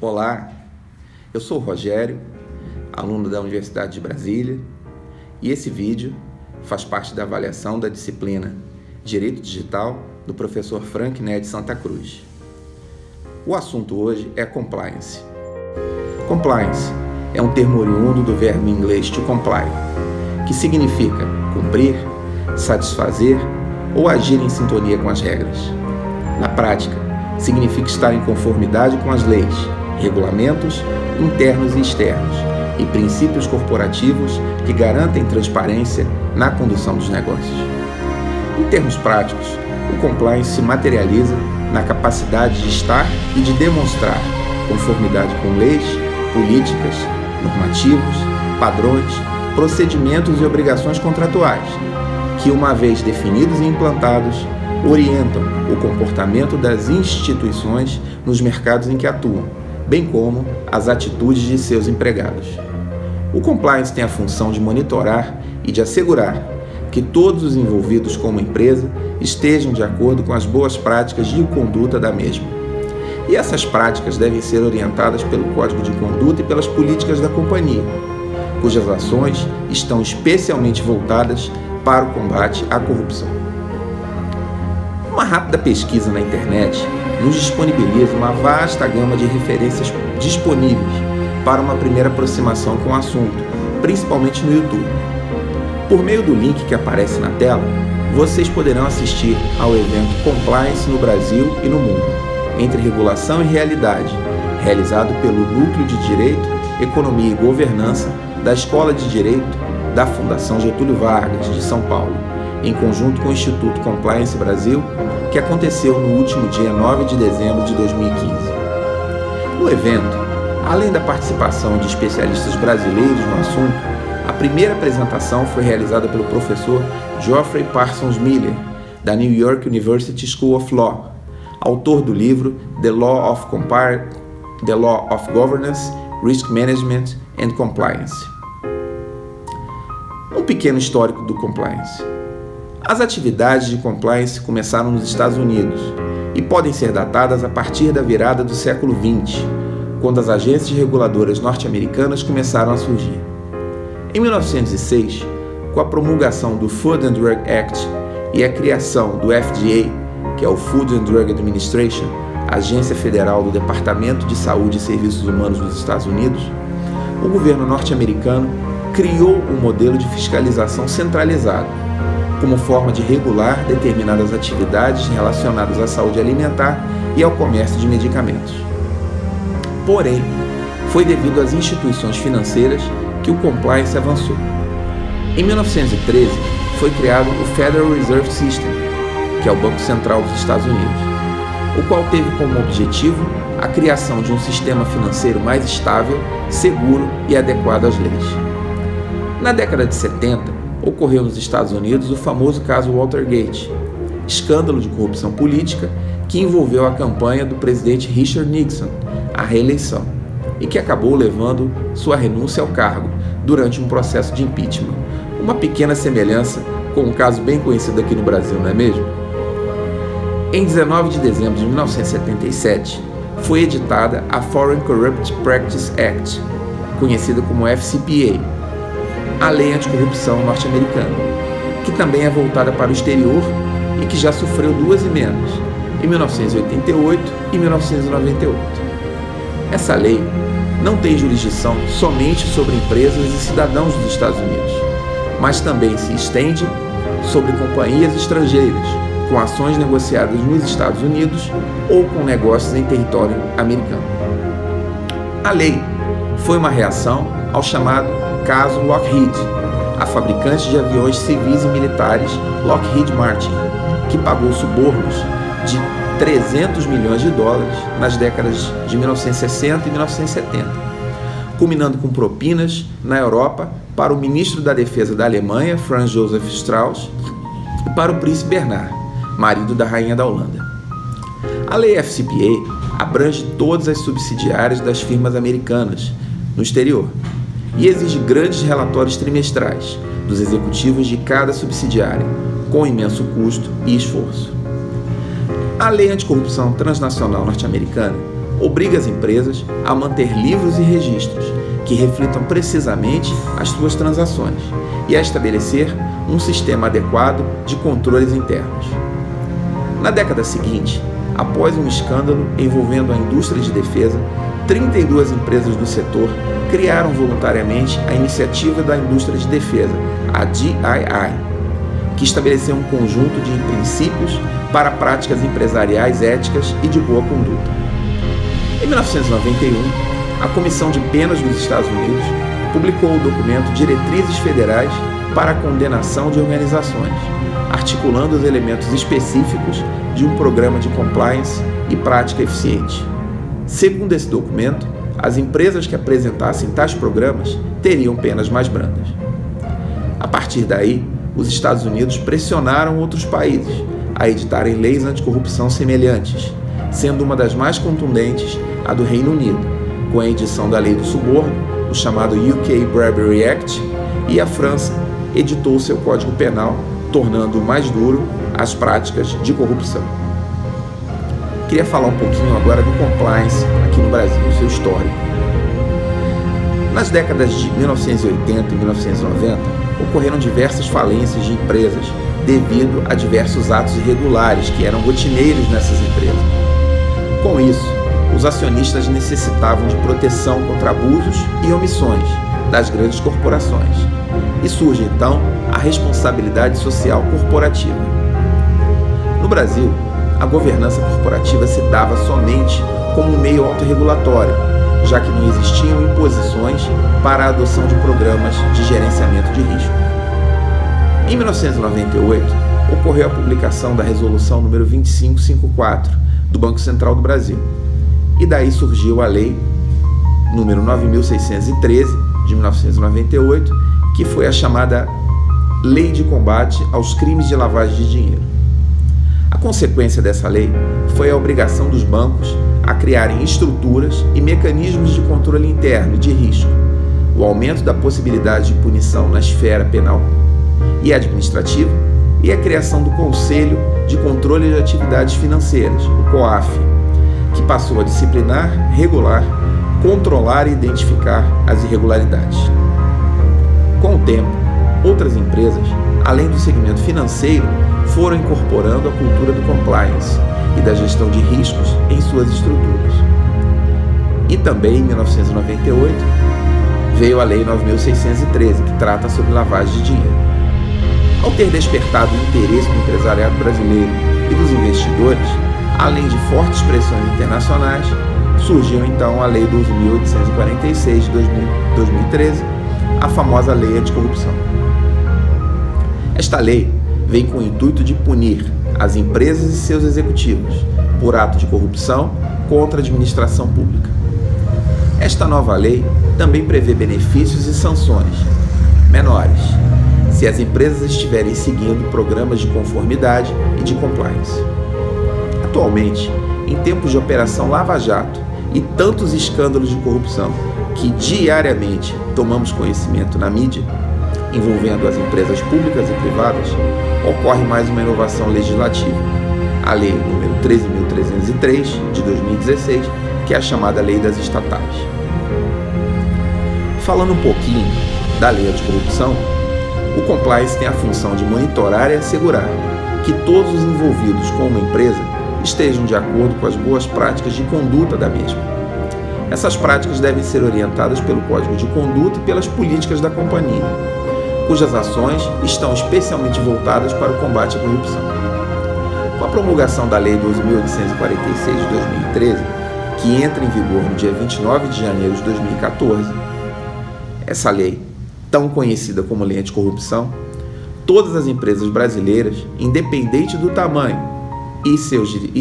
Olá, eu sou o Rogério, aluno da Universidade de Brasília, e esse vídeo faz parte da avaliação da disciplina Direito Digital do professor Frank Ned Santa Cruz. O assunto hoje é compliance. Compliance é um termo oriundo do verbo em inglês to comply, que significa cumprir, satisfazer ou agir em sintonia com as regras. Na prática, significa estar em conformidade com as leis, regulamentos internos e externos e princípios corporativos que garantem transparência na condução dos negócios. Em termos práticos, o compliance se materializa na capacidade de estar e de demonstrar conformidade com leis, políticas, normativos, padrões, procedimentos e obrigações contratuais, que, uma vez definidos e implantados, orientam o comportamento das instituições nos mercados em que atuam, bem como as atitudes de seus empregados. O compliance tem a função de monitorar e de assegurar que todos os envolvidos como empresa estejam de acordo com as boas práticas de conduta da mesma. E essas práticas devem ser orientadas pelo Código de Conduta e pelas políticas da companhia, cujas ações estão especialmente voltadas para o combate à corrupção. Uma rápida pesquisa na internet nos disponibiliza uma vasta gama de referências disponíveis para uma primeira aproximação com o assunto, principalmente no YouTube. Por meio do link que aparece na tela, vocês poderão assistir ao evento Compliance no Brasil e no Mundo, entre regulação e realidade, realizado pelo Núcleo de Direito, Economia e Governança da Escola de Direito da Fundação Getúlio Vargas, de São Paulo, em conjunto com o Instituto Compliance Brasil, que aconteceu no último dia 9 de dezembro de 2015. No evento, além da participação de especialistas brasileiros no assunto, a primeira apresentação foi realizada pelo professor Geoffrey Parsons Miller, da New York University School of Law, autor do livro The Law of Governance, Risk Management and Compliance. Um pequeno histórico do compliance. As atividades de compliance começaram nos Estados Unidos e podem ser datadas a partir da virada do século XX, quando as agências reguladoras norte-americanas começaram a surgir. Em 1906, com a promulgação do Food and Drug Act e a criação do FDA, que é o Food and Drug Administration, agência federal do Departamento de Saúde e Serviços Humanos dos Estados Unidos, o governo norte-americano criou um modelo de fiscalização centralizado, como forma de regular determinadas atividades relacionadas à saúde alimentar e ao comércio de medicamentos. Porém, foi devido às instituições financeiras que o compliance avançou. Em 1913, foi criado o Federal Reserve System, que é o Banco Central dos Estados Unidos, o qual teve como objetivo a criação de um sistema financeiro mais estável, seguro e adequado às leis. Na década de 70, ocorreu nos Estados Unidos o famoso caso Watergate, escândalo de corrupção política que envolveu a campanha do presidente Richard Nixon à reeleição e que acabou levando sua renúncia ao cargo durante um processo de impeachment. Uma pequena semelhança com um caso bem conhecido aqui no Brasil, não é mesmo? Em 19 de dezembro de 1977, foi editada a Foreign Corrupt Practice Act, conhecida como FCPA, a Lei Anticorrupção norte-americana, que também é voltada para o exterior e que já sofreu duas emendas, em 1988 e 1998. Essa lei não tem jurisdição somente sobre empresas e cidadãos dos Estados Unidos, mas também se estende sobre companhias estrangeiras com ações negociadas nos Estados Unidos ou com negócios em território americano. A lei foi uma reação ao chamado caso Lockheed, a fabricante de aviões civis e militares Lockheed Martin, que pagou subornos de 300 milhões de dólares nas décadas de 1960 e 1970, culminando com propinas na Europa para o ministro da Defesa da Alemanha, Franz Josef Strauss, e para o príncipe Bernard, marido da rainha da Holanda. A lei FCPA abrange todas as subsidiárias das firmas americanas no exterior e exige grandes relatórios trimestrais dos executivos de cada subsidiária, com imenso custo e esforço. A Lei Anticorrupção Transnacional norte-americana obriga as empresas a manter livros e registros que reflitam precisamente as suas transações e a estabelecer um sistema adequado de controles internos. Na década seguinte, após um escândalo envolvendo a indústria de defesa, 32 empresas do setor criaram voluntariamente a Iniciativa da Indústria de Defesa, a DII, que estabeleceu um conjunto de princípios para práticas empresariais éticas e de boa conduta. Em 1991, a Comissão de Penas dos Estados Unidos publicou o documento Diretrizes Federais para a Condenação de Organizações, articulando os elementos específicos de um programa de compliance e prática eficiente. Segundo esse documento, as empresas que apresentassem tais programas teriam penas mais brandas. A partir daí, os Estados Unidos pressionaram outros países a editarem leis anticorrupção semelhantes, sendo uma das mais contundentes a do Reino Unido, com a edição da Lei do Suborno, o chamado UK Bribery Act, e a França editou seu Código Penal, tornando mais duro as práticas de corrupção. Queria falar um pouquinho agora do compliance aqui no Brasil, seu histórico. Nas décadas de 1980 e 1990, ocorreram diversas falências de empresas devido a diversos atos irregulares que eram rotineiros nessas empresas. Com isso, os acionistas necessitavam de proteção contra abusos e omissões das grandes corporações. E surge então a responsabilidade social corporativa. No Brasil, a governança corporativa se dava somente como um meio autorregulatório, já que não existiam imposições para a adoção de programas de gerenciamento de risco. Em 1998, ocorreu a publicação da Resolução número 2554 do Banco Central do Brasil, e daí surgiu a Lei número 9.613 de 1998, que foi a chamada Lei de Combate aos Crimes de Lavagem de Dinheiro. A consequência dessa lei foi a obrigação dos bancos a criarem estruturas e mecanismos de controle interno e de risco, o aumento da possibilidade de punição na esfera penal e administrativa e a criação do Conselho de Controle de Atividades Financeiras, o COAF, que passou a disciplinar, regular, controlar e identificar as irregularidades. Com o tempo, outras empresas, além do segmento financeiro, foram incorporando a cultura do compliance e da gestão de riscos em suas estruturas. E também, em 1998, veio a Lei 9.613, que trata sobre lavagem de dinheiro. Ao ter despertado o interesse do empresariado brasileiro e dos investidores, além de fortes pressões internacionais, surgiu então a Lei 12.846 de 2013, a famosa Lei Anticorrupção. Esta lei vem com o intuito de punir as empresas e seus executivos por ato de corrupção contra a administração pública. Esta nova lei também prevê benefícios e sanções menores se as empresas estiverem seguindo programas de conformidade e de compliance. Atualmente, em tempos de Operação Lava Jato e tantos escândalos de corrupção que diariamente tomamos conhecimento na mídia, envolvendo as empresas públicas e privadas, ocorre mais uma inovação legislativa, a Lei número 13.303 de 2016, que é a chamada Lei das Estatais. Falando um pouquinho da Lei Anticorrupção, o compliance tem a função de monitorar e assegurar que todos os envolvidos com uma empresa estejam de acordo com as boas práticas de conduta da mesma. Essas práticas devem ser orientadas pelo Código de Conduta e pelas políticas da companhia, cujas ações estão especialmente voltadas para o combate à corrupção. Com a promulgação da Lei 12.846 de 2013, que entra em vigor no dia 29 de janeiro de 2014, essa lei, tão conhecida como Lei Anticorrupção, todas as empresas brasileiras, independente do tamanho e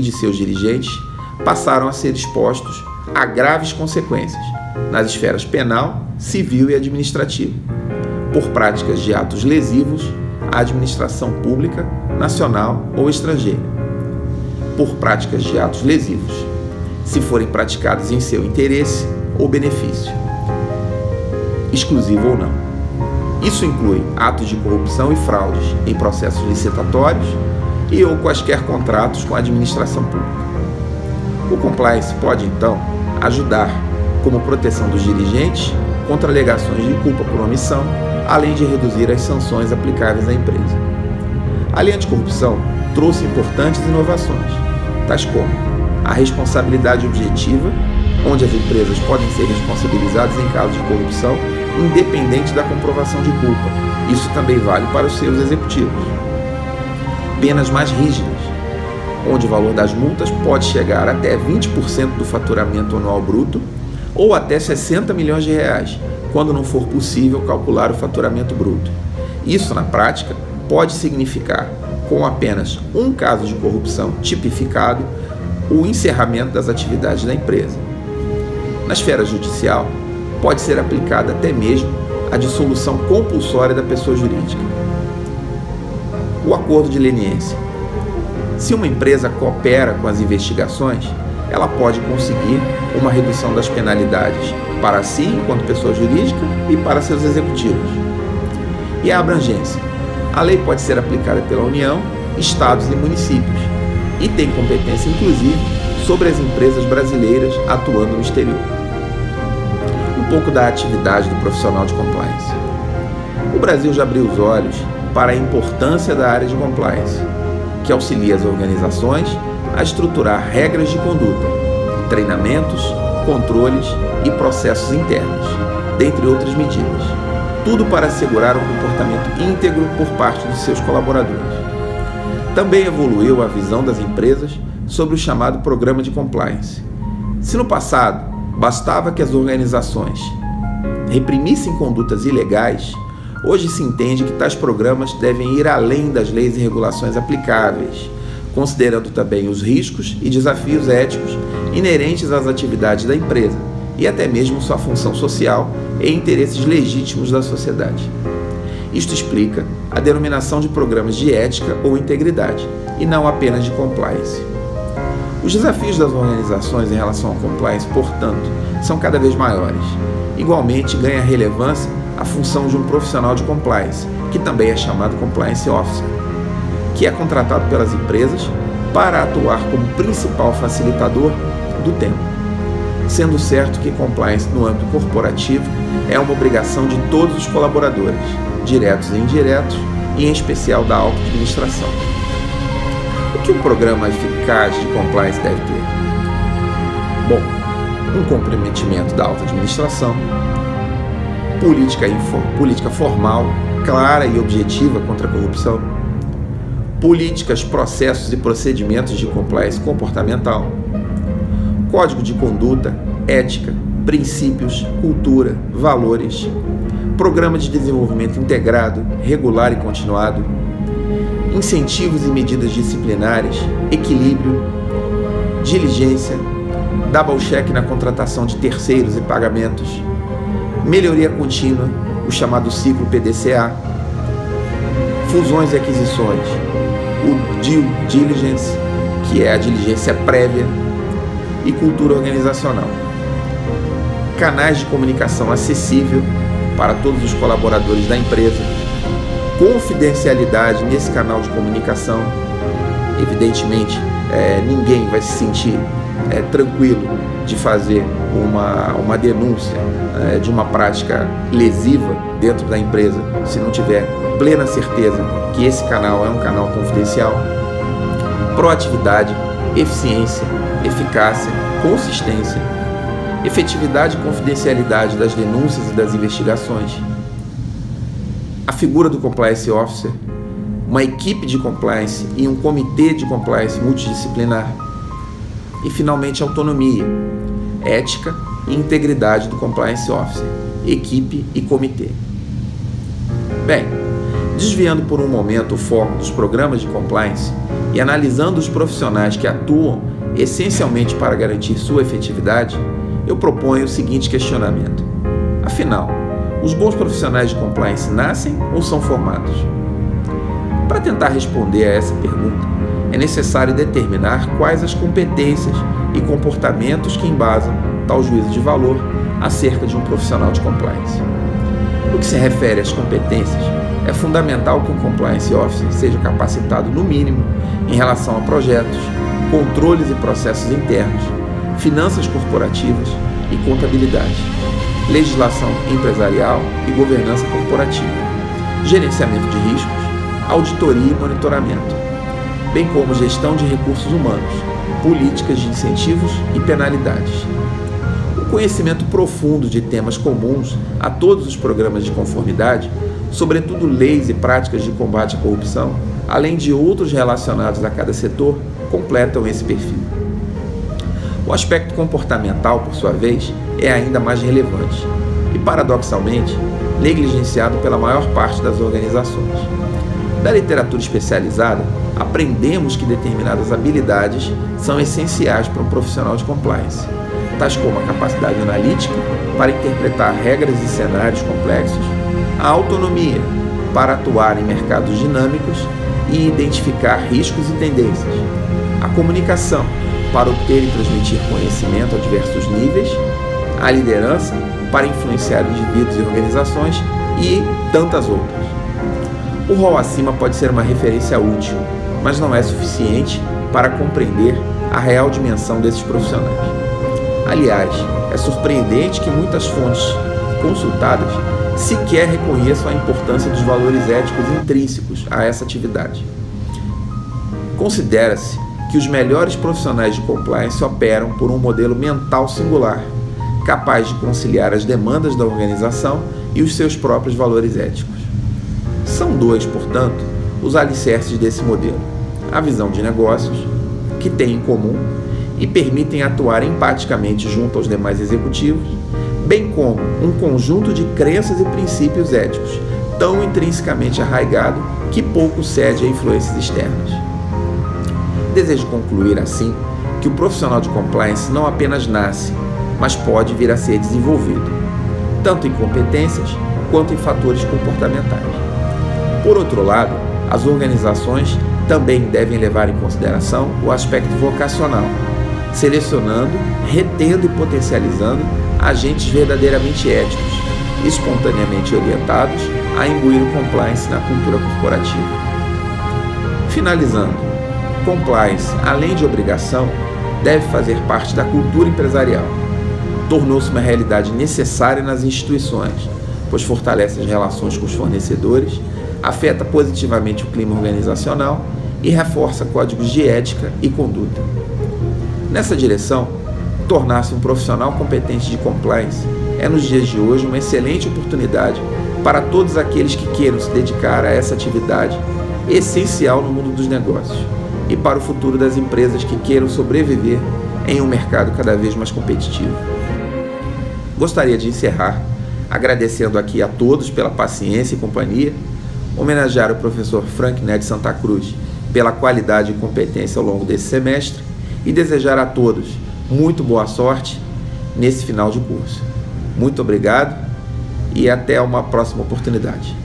de seus dirigentes, passaram a ser expostos a graves consequências nas esferas penal, civil e administrativa, por práticas de atos lesivos à administração pública, nacional ou estrangeira. Por práticas de atos lesivos, se forem praticados em seu interesse ou benefício, exclusivo ou não. Isso inclui atos de corrupção e fraudes em processos licitatórios e ou quaisquer contratos com a administração pública. O compliance pode, então, ajudar, como proteção dos dirigentes contra alegações de culpa por omissão, além de reduzir as sanções aplicáveis à empresa. A Lei Anticorrupção trouxe importantes inovações, tais como a responsabilidade objetiva, onde as empresas podem ser responsabilizadas em caso de corrupção, independente da comprovação de culpa. Isso também vale para os seus executivos. Penas mais rígidas, onde o valor das multas pode chegar até 20% do faturamento anual bruto ou até 60 milhões de reais, quando não for possível calcular o faturamento bruto. Isso, na prática, pode significar, com apenas um caso de corrupção tipificado, o encerramento das atividades da empresa. Na esfera judicial, pode ser aplicada até mesmo a dissolução compulsória da pessoa jurídica. O acordo de leniência. Se uma empresa coopera com as investigações, ela pode conseguir uma redução das penalidades para si, enquanto pessoa jurídica, e para seus executivos. E a abrangência. A lei pode ser aplicada pela União, estados e municípios, e tem competência, inclusive, sobre as empresas brasileiras atuando no exterior. Um pouco da atividade do profissional de compliance. O Brasil já abriu os olhos para a importância da área de compliance, que auxilia as organizações a estruturar regras de conduta, treinamentos, controles e processos internos, dentre outras medidas. Tudo para assegurar um comportamento íntegro por parte dos seus colaboradores. Também evoluiu a visão das empresas sobre o chamado programa de compliance. Se no passado bastava que as organizações reprimissem condutas ilegais, hoje se entende que tais programas devem ir além das leis e regulações aplicáveis, considerando também os riscos e desafios éticos inerentes às atividades da empresa e até mesmo sua função social e interesses legítimos da sociedade. Isto explica a denominação de programas de ética ou integridade, e não apenas de compliance. Os desafios das organizações em relação ao compliance, portanto, são cada vez maiores. Igualmente, ganha relevância a função de um profissional de compliance, que também é chamado Compliance Officer, que é contratado pelas empresas para atuar como principal facilitador do tema. Sendo certo que compliance no âmbito corporativo é uma obrigação de todos os colaboradores, diretos e indiretos, e em especial da alta administração. O que um programa eficaz de compliance deve ter? Bom, um comprometimento da alta administração, política formal, clara e objetiva contra a corrupção, políticas, processos e procedimentos de compliance comportamental, código de conduta, ética, princípios, cultura, valores, programa de desenvolvimento integrado, regular e continuado, incentivos e medidas disciplinares, equilíbrio, diligência, double check na contratação de terceiros e pagamentos, melhoria contínua, o chamado ciclo PDCA, fusões e aquisições, o due diligence, que é a diligência prévia, e cultura organizacional. Canais de comunicação acessível para todos os colaboradores da empresa, confidencialidade nesse canal de comunicação. Evidentemente, ninguém vai se sentir tranquilo de fazer uma denúncia de uma prática lesiva dentro da empresa se não tiver plena certeza que esse canal é um canal confidencial. Proatividade, eficiência, eficácia, consistência, efetividade e confidencialidade das denúncias e das investigações, a figura do Compliance Officer, uma equipe de compliance e um comitê de compliance multidisciplinar, e finalmente autonomia, ética e integridade do Compliance Officer, equipe e comitê. Bem, desviando por um momento o foco dos programas de compliance e analisando os profissionais que atuam essencialmente para garantir sua efetividade, eu proponho o seguinte questionamento. Afinal, os bons profissionais de compliance nascem ou são formados? Para tentar responder a essa pergunta, é necessário determinar quais as competências e comportamentos que embasam tal juízo de valor acerca de um profissional de compliance. No que se refere às competências, é fundamental que um Compliance Officer seja capacitado, no mínimo, em relação a projetos, controles e processos internos, finanças corporativas e contabilidade, legislação empresarial e governança corporativa, gerenciamento de riscos, auditoria e monitoramento, bem como gestão de recursos humanos, políticas de incentivos e penalidades. O conhecimento profundo de temas comuns a todos os programas de conformidade, sobretudo leis e práticas de combate à corrupção, além de outros relacionados a cada setor, completam esse perfil. O aspecto comportamental, por sua vez, é ainda mais relevante e, paradoxalmente, negligenciado pela maior parte das organizações. Da literatura especializada, aprendemos que determinadas habilidades são essenciais para um profissional de compliance, tais como a capacidade analítica para interpretar regras e cenários complexos, a autonomia para atuar em mercados dinâmicos e identificar riscos e tendências, a comunicação para obter e transmitir conhecimento a diversos níveis, a liderança para influenciar indivíduos e organizações e tantas outras. O rol acima pode ser uma referência útil, mas não é suficiente para compreender a real dimensão desses profissionais. Aliás, é surpreendente que muitas fontes consultadas sequer reconheçam a importância dos valores éticos intrínsecos a essa atividade. Considera-se que os melhores profissionais de compliance operam por um modelo mental singular, capaz de conciliar as demandas da organização e os seus próprios valores éticos. São dois, portanto, os alicerces desse modelo: a visão de negócios, que têm em comum e permitem atuar empaticamente junto aos demais executivos, bem como um conjunto de crenças e princípios éticos tão intrinsecamente arraigado que pouco cede a influências externas. Desejo concluir, assim, que o profissional de compliance não apenas nasce, mas pode vir a ser desenvolvido, tanto em competências quanto em fatores comportamentais. Por outro lado, as organizações também devem levar em consideração o aspecto vocacional, selecionando, retendo e potencializando agentes verdadeiramente éticos, espontaneamente orientados a imbuir o compliance na cultura corporativa. Finalizando, compliance, além de obrigação, deve fazer parte da cultura empresarial. Tornou-se uma realidade necessária nas instituições, pois fortalece as relações com os fornecedores, afeta positivamente o clima organizacional e reforça códigos de ética e conduta. Nessa direção, tornar-se um profissional competente de compliance é nos dias de hoje uma excelente oportunidade para todos aqueles que queiram se dedicar a essa atividade essencial no mundo dos negócios e para o futuro das empresas que queiram sobreviver em um mercado cada vez mais competitivo. Gostaria de encerrar agradecendo aqui a todos pela paciência e companhia, homenagear o professor Frank Né de Santa Cruz pela qualidade e competência ao longo desse semestre e desejar a todos muito boa sorte nesse final de curso. Muito obrigado e até uma próxima oportunidade.